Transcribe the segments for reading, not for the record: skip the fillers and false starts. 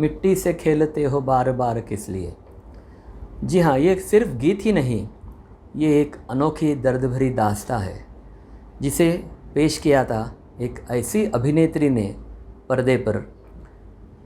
मिट्टी से खेलते हो बार बार किस लिए। जी हाँ, ये सिर्फ गीत ही नहीं, ये एक अनोखी दर्द भरी दास्तां है जिसे पेश किया था एक ऐसी अभिनेत्री ने पर्दे पर।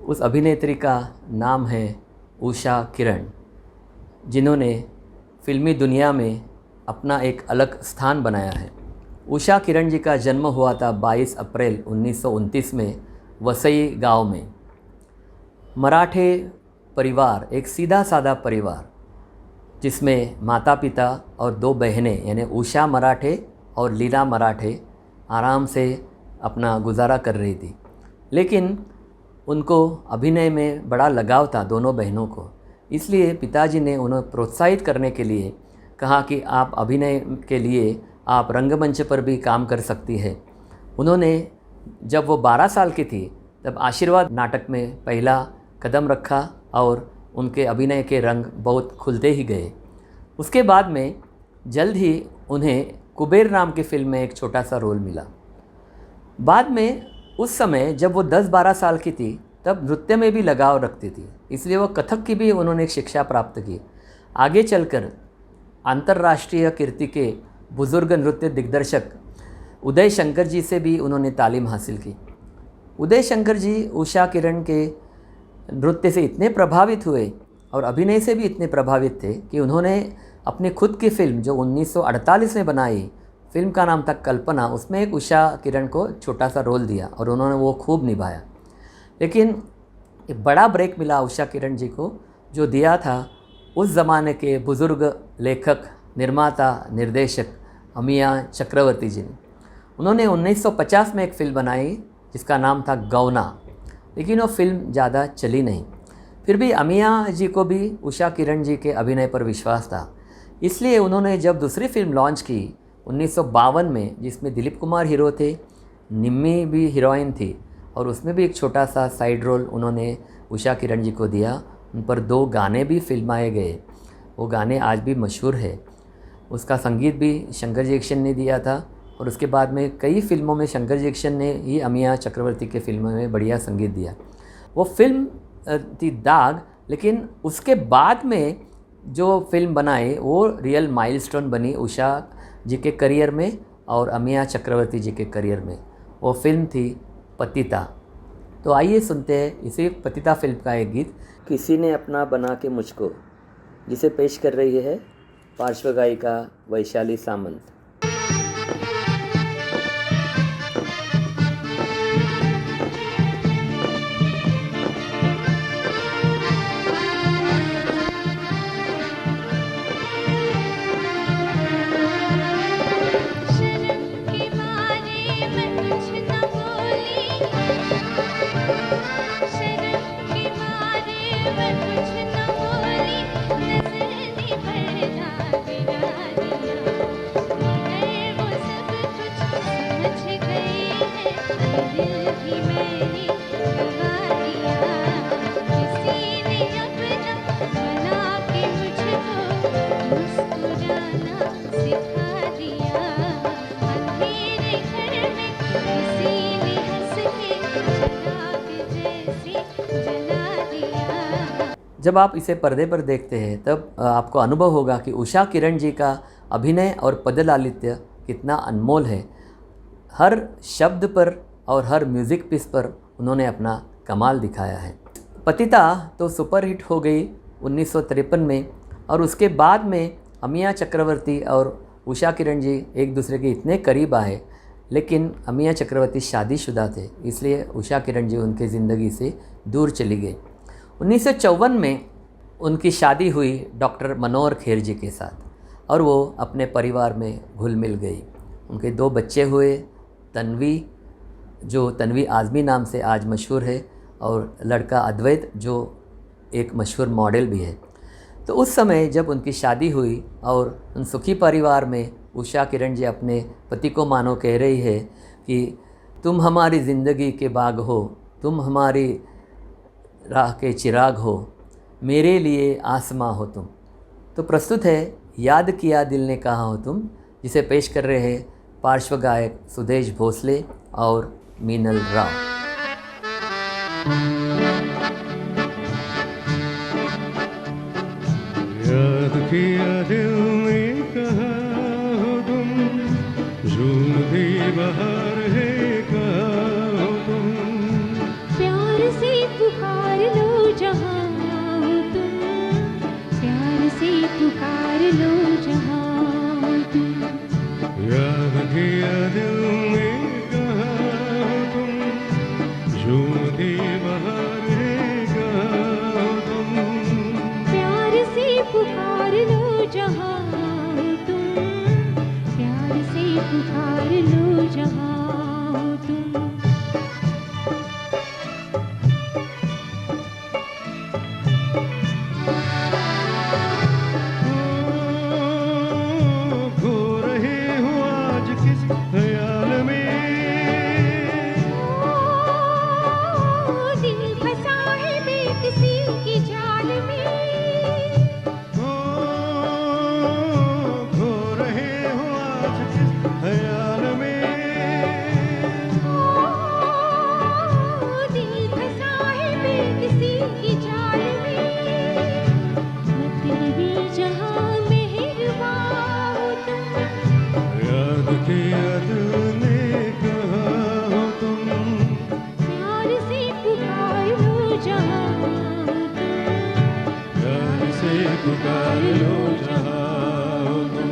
उस अभिनेत्री का नाम है उषा किरण, जिन्होंने फिल्मी दुनिया में अपना एक अलग स्थान बनाया है। उषा किरण जी का जन्म हुआ था 22 अप्रैल 1929 में वसई गांव में। मराठे परिवार, एक सीधा साधा परिवार जिसमें माता पिता और 2 बहनें यानी उषा मराठे और लीला मराठे आराम से अपना गुजारा कर रही थी। लेकिन उनको अभिनय में बड़ा लगाव था दोनों बहनों को, इसलिए पिताजी ने उन्हें प्रोत्साहित करने के लिए कहा कि आप अभिनय के लिए आप रंगमंच पर भी काम कर सकती है। उन्होंने जब वो 12 साल की थी तब आशीर्वाद नाटक में पहला कदम रखा और उनके अभिनय के रंग बहुत खुलते ही गए। उसके बाद में जल्द ही उन्हें कुबेर नाम की फिल्म में एक छोटा सा रोल मिला। बाद में उस समय जब वो 10-12 साल की थी तब नृत्य में भी लगाव रखती थी, इसलिए वो कथक की भी उन्होंने एक शिक्षा प्राप्त की। आगे चलकर अंतर्राष्ट्रीय कीर्ति के बुज़ुर्ग नृत्य दिग्दर्शक उदय शंकर जी से भी उन्होंने तालीम हासिल की। उदय शंकर जी उषा किरण के नृत्य से इतने प्रभावित हुए और अभिनय से भी इतने प्रभावित थे कि उन्होंने अपनी खुद की फ़िल्म जो 1948 में बनाई, फिल्म का नाम था कल्पना, उसमें एक उषा किरण को छोटा सा रोल दिया और उन्होंने वो खूब निभाया। लेकिन एक बड़ा ब्रेक मिला उषा किरण जी को, जो दिया था उस ज़माने के बुज़ुर्ग लेखक, निर्माता, निर्देशक अमिया चक्रवर्ती जी ने। उन्होंने 1950 में एक फ़िल्म बनाई जिसका नाम था गौना, लेकिन वो फिल्म ज़्यादा चली नहीं। फिर भी अमिया जी को भी उषा किरण जी के अभिनय पर विश्वास था, इसलिए उन्होंने जब दूसरी फिल्म लॉन्च की 1952 में, जिसमें दिलीप कुमार हीरो थे, निम्मी भी हीरोइन थी और उसमें भी एक छोटा सा साइड रोल उन्होंने उषा किरण जी को दिया। उन पर 2 गाने भी फिल्माए गए, वो गाने आज भी मशहूर है। उसका संगीत भी शंकर जैक्सन ने दिया था और उसके बाद में कई फिल्मों में शंकर जैक्सन ने ही अमिया चक्रवर्ती के फिल्मों में बढ़िया संगीत दिया। वो फिल्म थी दाग, लेकिन उसके बाद में जो फिल्म बनाई वो रियल माइलस्टोन बनी उषा जी के करियर में और अमिया चक्रवर्ती जी के करियर में। वो फिल्म थी पतिता। तो आइए सुनते हैं इसी पतिता फिल्म का एक गीत, किसी ने अपना बना के मुझको, जिसे पेश कर रही है पार्श्व गायिका वैशाली सामंत। जब आप इसे पर्दे पर देखते हैं तब आपको अनुभव होगा कि उषा किरण जी का अभिनय और पदलालित्य कितना अनमोल है। हर शब्द पर और हर म्यूज़िक पीस पर उन्होंने अपना कमाल दिखाया है। पतिता तो सुपरहिट हो गई 1953 में और उसके बाद में अमिया चक्रवर्ती और उषा किरण जी एक दूसरे के इतने करीब आए, लेकिन अमिया चक्रवर्ती शादीशुदा थे, इसलिए उषा किरण जी उनके ज़िंदगी से दूर चली गई। 1954 में उनकी शादी हुई डॉक्टर मनोहर खेर जी के साथ और वो अपने परिवार में घुल मिल गई। उनके 2 बच्चे हुए, तन्वी, जो तन्वी आज़मी नाम से आज मशहूर है, और लड़का अद्वैत जो एक मशहूर मॉडल भी है। तो उस समय जब उनकी शादी हुई और उन सुखी परिवार में उषा किरण जी अपने पति को मानो कह रही है कि तुम हमारी ज़िंदगी के बाग हो, तुम हमारी राह के चिराग हो, मेरे लिए आसमां हो तुम। तो प्रस्तुत है याद किया दिल ने कहा हो तुम, जिसे पेश कर रहे हैं पार्श्व गायक सुदेश भोसले और मीनल राव। ही बहार है कहाँ हो तुम। प्यार से पुकार लो जहाँ हो तुम, प्यार से पुकार लो जहाँ हो तुम। खो रहे हो आज किस ख्याल में, दिल फंसा है बेकसी की जाल में। खो रहे हो आज किस ख्याल में। दिल फंसा है बेकसी की जाल में। मतलबी जहाँ मेहरबान हो तुम, याद किया दिल ने कहाँ हो तुम। प्यार से पुकार लो जहाँ हो तुम, प्यार से पुकार लो जहाँ हो तुम।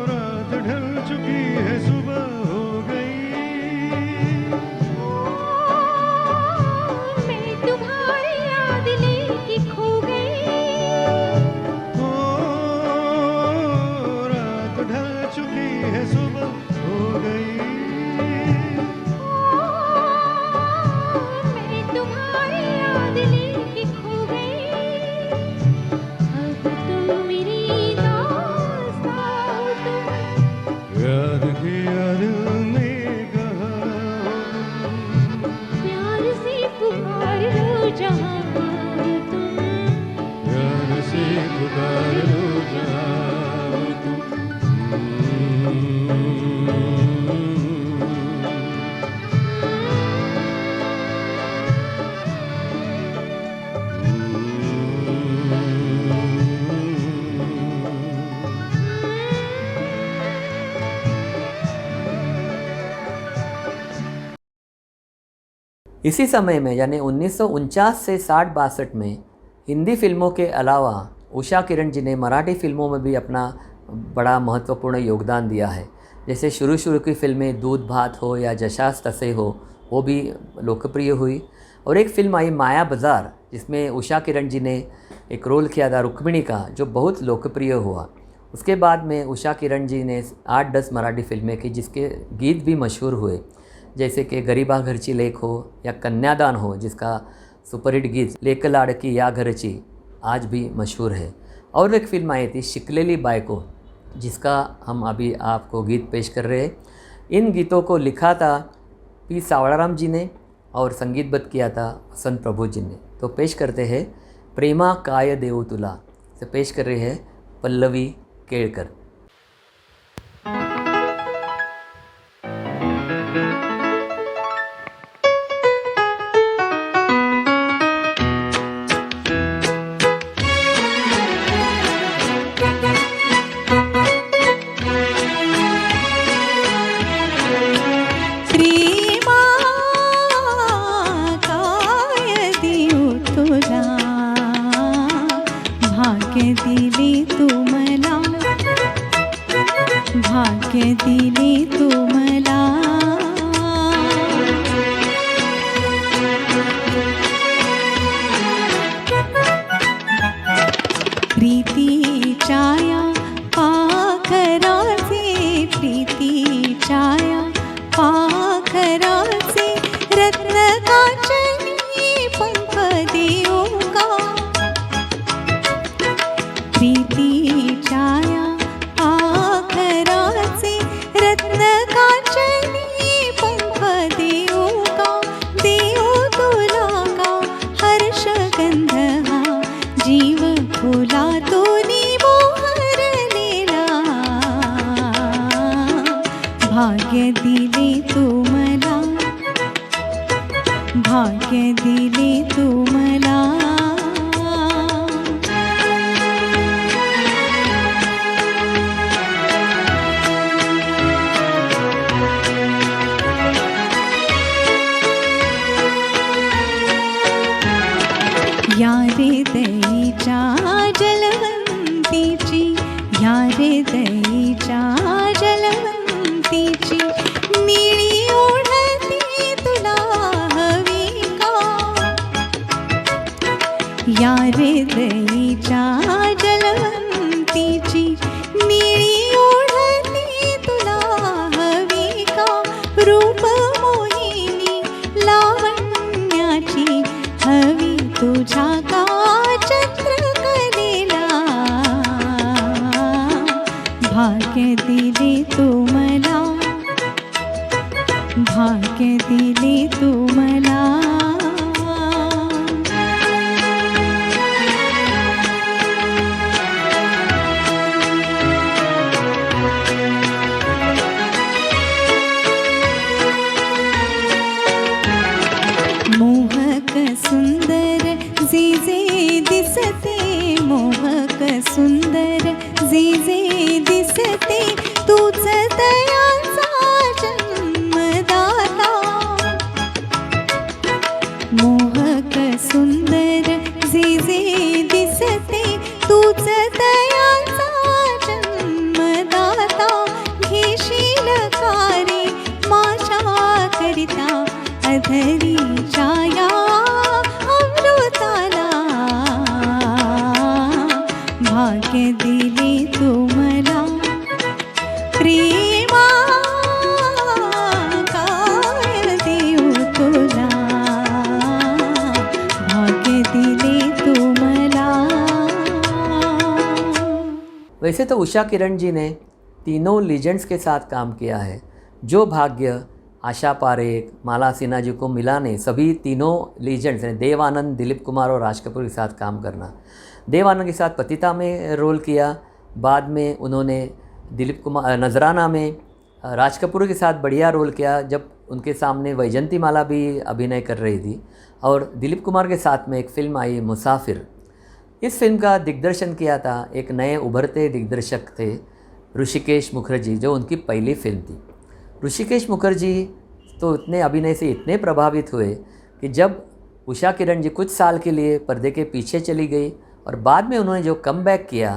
रात ढल चुकी है सुबह हो गई। मैं तुम्हारी याद लेके खो गई। रात ढल चुकी है सुबह हो गई। मैं तुम्हारी याद लेके खो गई। अब तुम मेरी दास्तां हो तुम, याद किया दिल ने कहाँ हो तुम। प्यार से पुकार लो जहाँ हो तुम, प्यार से पुकार लो जहाँ हो तुम। इसी समय में यानी 1949 से 60-62 में हिंदी फिल्मों के अलावा उषा किरण जी ने मराठी फिल्मों में भी अपना बड़ा महत्वपूर्ण योगदान दिया है। जैसे शुरू की फिल्में दूध भात हो या जशास तसे हो, वो भी लोकप्रिय हुई। और एक फिल्म आई माया बाज़ार, जिसमें उषा किरण जी ने एक रोल किया था रुक्मिणी का, जो बहुत लोकप्रिय हुआ। उसके बाद में उषा किरण जी ने 8-10 मराठी फिल्में की जिसके गीत भी मशहूर हुए, जैसे कि गरीबा घरची लेक हो या कन्यादान हो, जिसका सुपरहिट गीत लेक लाडकी या घरची आज भी मशहूर है। और एक फिल्म आई थी शिकलेली बायको, जिसका हम अभी आपको गीत पेश कर रहे हैं। इन गीतों को लिखा था पी सावळाराम जी ने और संगीतबद्ध किया था वसंत प्रभु जी ने। तो पेश करते हैं प्रेमा काय देऊ तुला, से पेश कर रहे हैं पल्लवी केळकर। भाग्य दिले तू मला, प्रीतीच्या या पाखराचे, प्रीतीच्या या पाखराचे रत्न कांचनी पंख देऊ का, प्रीतीच्या या पाखराचे रत्न कांचनी पंख देऊ का, देऊ तुला का हर्ष गंध हा जीव फुला तोनी मोहरलेला, भाग्य दिले तू मला, भाग्य दिले तू मला। हृदयीच्या जलवंतीची निळी ओढती तुला हवी का रूप मोहिनी लावण्याची हवी तुझ्या का चित्रकलेला भाग्य दिले तू मला भाग्य दिले तू मला मोहक सुंदर जे जे दिसते मोहक सुंदर जे जे दिसते तूच दयाचा जन्मदाता मोहक सुंदर जे जे दिसते तूच दयाचा जन्मदाता घेशील कारे माझ्या करिता अधरी छाया अमृताला भाग्य दिले तू मला प्रेमा काय देऊ तुला भाग्य दिले तू मला वैसे तो उषा किरण जी ने तीनों लीजेंड्स के साथ काम किया है। जो भाग्य आशा पारेख, माला सिन्हा जी को मिला नहीं, सभी तीनों लीजेंड्स हैं, देव आनंद, दिलीप कुमार और राज कपूर के साथ काम करना। देव आनंद के साथ पतिता में रोल किया, बाद में उन्होंने दिलीप कुमार नजराना में राज कपूर के साथ बढ़िया रोल किया जब उनके सामने वैजंती माला भी अभिनय कर रही थी, और दिलीप कुमार के साथ में एक फ़िल्म आई मुसाफिर। इस फिल्म का दिग्दर्शन किया था एक नए उभरते दिग्दर्शक थे ऋषिकेश मुखर्जी, जो उनकी पहली फिल्म थी। ऋषिकेश मुखर्जी तो इतने अभिनय से इतने प्रभावित हुए कि जब उषा किरण जी कुछ साल के लिए पर्दे के पीछे चली गई और बाद में उन्होंने जो कमबैक किया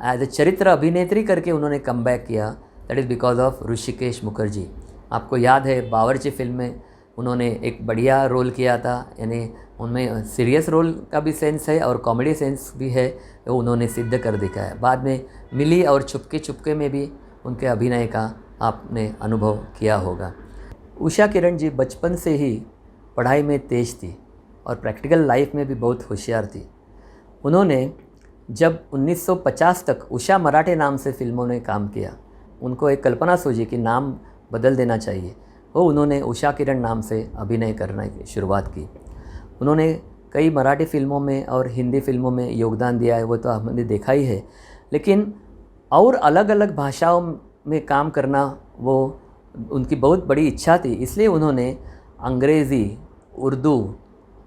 एज ए चरित्र अभिनेत्री करके उन्होंने कमबैक किया, that is because of Rishikesh Mukherjee. आपको याद है बावर्ची फिल्म में उन्होंने एक बढ़िया रोल किया था, यानी उनमें सीरियस रोल का भी सेंस है और कॉमेडी सेंस भी है, वो उन्होंने सिद्ध कर दिखाया। बाद में मिली और चुपके चुपके में भी उनके अभिनय का आपने अनुभव किया होगा। उषा किरण जी बचपन से ही पढ़ाई में तेज़ थी और प्रैक्टिकल लाइफ में भी बहुत होशियार थी। उन्होंने जब 1950 तक उषा मराठे नाम से फिल्मों में काम किया, उनको एक कल्पना सूझी कि नाम बदल देना चाहिए, वो उन्होंने उषा किरण नाम से अभिनय करने की शुरुआत की। उन्होंने कई मराठी फिल्मों में और हिंदी फिल्मों में योगदान दिया है, वो तो हमने देखा ही है, लेकिन और अलग अलग भाषाओं में काम करना वो उनकी बहुत बड़ी इच्छा थी। इसलिए उन्होंने अंग्रेज़ी, उर्दू,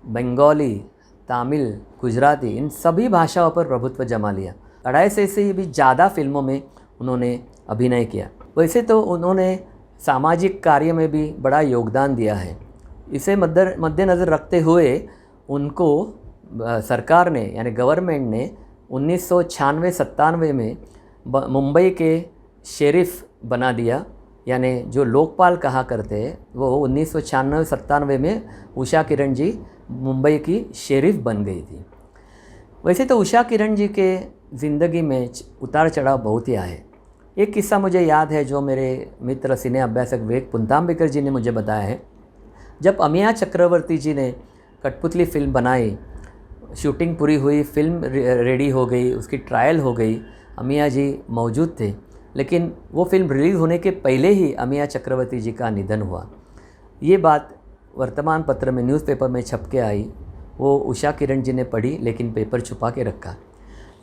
बंगाली, तमिल, गुजराती, इन सभी भाषाओं पर प्रभुत्व जमा लिया। 250 से भी ज़्यादा फिल्मों में उन्होंने अभिनय किया। वैसे तो उन्होंने सामाजिक कार्य में भी बड़ा योगदान दिया है। इसे मद्देनज़र रखते हुए उनको सरकार ने यानी गवर्नमेंट ने 1996-97 में मुंबई के शेरिफ बना दिया, यानी जो लोकपाल कहा करते हैं, वो 1996-97 में उषा किरण जी मुंबई की शेरिफ बन गई थी। वैसे तो उषा किरण जी के ज़िंदगी में उतार चढ़ाव बहुत ही आए। एक किस्सा मुझे याद है जो मेरे मित्र सिने अभ्यासक विवेक पुंतांबिकर जी ने मुझे बताया है। जब अमिया चक्रवर्ती जी ने कठपुतली फिल्म बनाई, शूटिंग पूरी हुई, फिल्म रेडी हो गई, उसकी ट्रायल हो गई, अमिया जी मौजूद थे, लेकिन वो फिल्म रिलीज़ होने के पहले ही अमिया चक्रवर्ती जी का निधन हुआ। ये बात वर्तमान पत्र में, न्यूज़पेपर में छप के आई। वो उषा किरण जी ने पढ़ी लेकिन पेपर छुपा के रखा।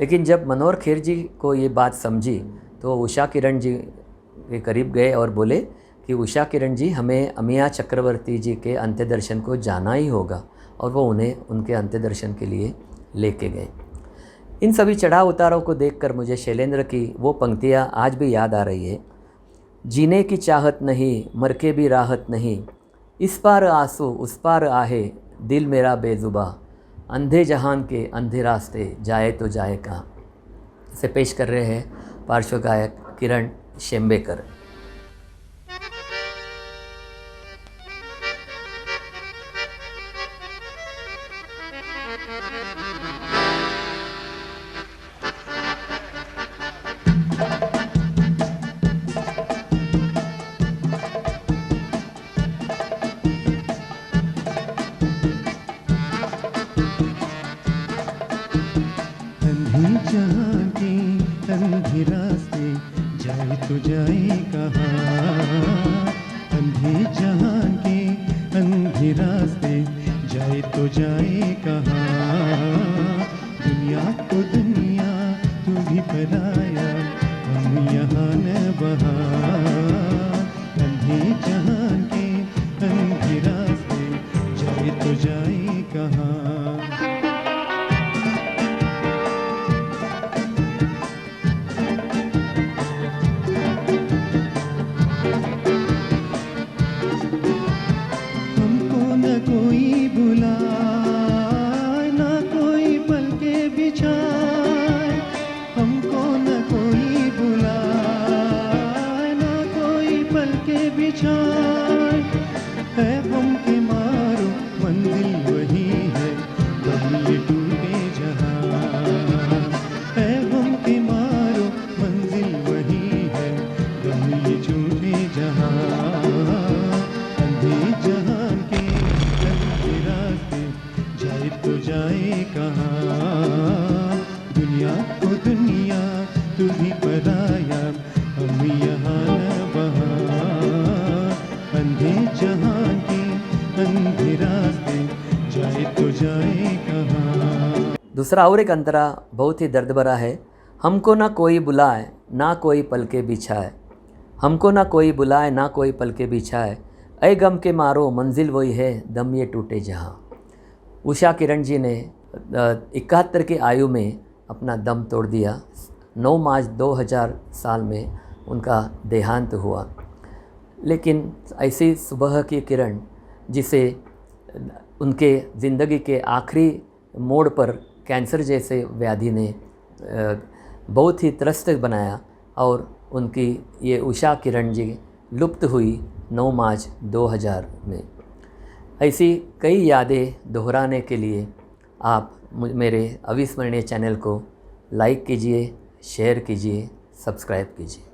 लेकिन जब मनोहर खेर जी को ये बात समझी तो उषा किरण जी के करीब गए और बोले कि उषा किरण जी, हमें अमिया चक्रवर्ती जी के अंत्य दर्शन को जाना ही होगा, और वो उन्हें उनके अंत्य दर्शन के लिए लेके गए। इन सभी चढ़ाव उतारों को देखकर मुझे शैलेंद्र की वो पंक्तियाँ आज भी याद आ रही है। जीने की चाहत नहीं, मर के भी राहत नहीं, इस पार आंसू उस पार आहे, दिल मेरा बेजुबा, अंधे जहान के अंधे रास्ते, जाए तो जाए कहाँ। इसे पेश कर रहे हैं पार्श्व गायक किरण शेंबेकर। आधे रास्ते जाए तो जाए कहाँ, अंधे जहान के अंधे रास्ते जाए तो जाए कहाँ। दुनिया तो दुनिया तू भी पराया, हम यहाँ न बहाँ। अंधे जहान के अंधे रास्ते जाए तो जाए कहाँ। हमको न कोई बुलाए, न कोई पल के बिछाए। हमको न कोई बुलाए, न कोई पल के बिछाए। है गम के मारो मंजिल वही है, गम ये टूटे जहां। है गम के मारो मंजिल वही है, गम ये टूटे जहां। अंधे जहान के अंधे रास्ते जाए तो जाए कहाँ। दुनिया को दुनिया तू भी पराया, हम यहाँ न वहाँ। अंधे जहान के अंधे रास्ते जाए तो जाए कहाँ। दूसरा और एक अंतरा बहुत ही दर्द भरा है। हमको ना कोई बुलाए ना कोई पल के बिछाए, हमको ना कोई बुलाए ना कोई पल के बिछाए। ऐ गम के मारो मंजिल वही है, दम ये टूटे जहाँ। उषा किरण जी ने 71 की आयु में अपना दम तोड़ दिया। 9 मार्च 2000 साल में उनका देहांत हुआ। लेकिन ऐसी सुबह की किरण जिसे उनके ज़िंदगी के आखिरी मोड़ पर कैंसर जैसे व्याधि ने बहुत ही त्रस्त बनाया, और उनकी ये उषा किरण जी लुप्त हुई 9 मार्च 2000 में। ऐसी कई यादें दोहराने के लिए आप मेरे अविस्मरणीय चैनल को लाइक कीजिए, शेयर कीजिए, सब्सक्राइब कीजिए।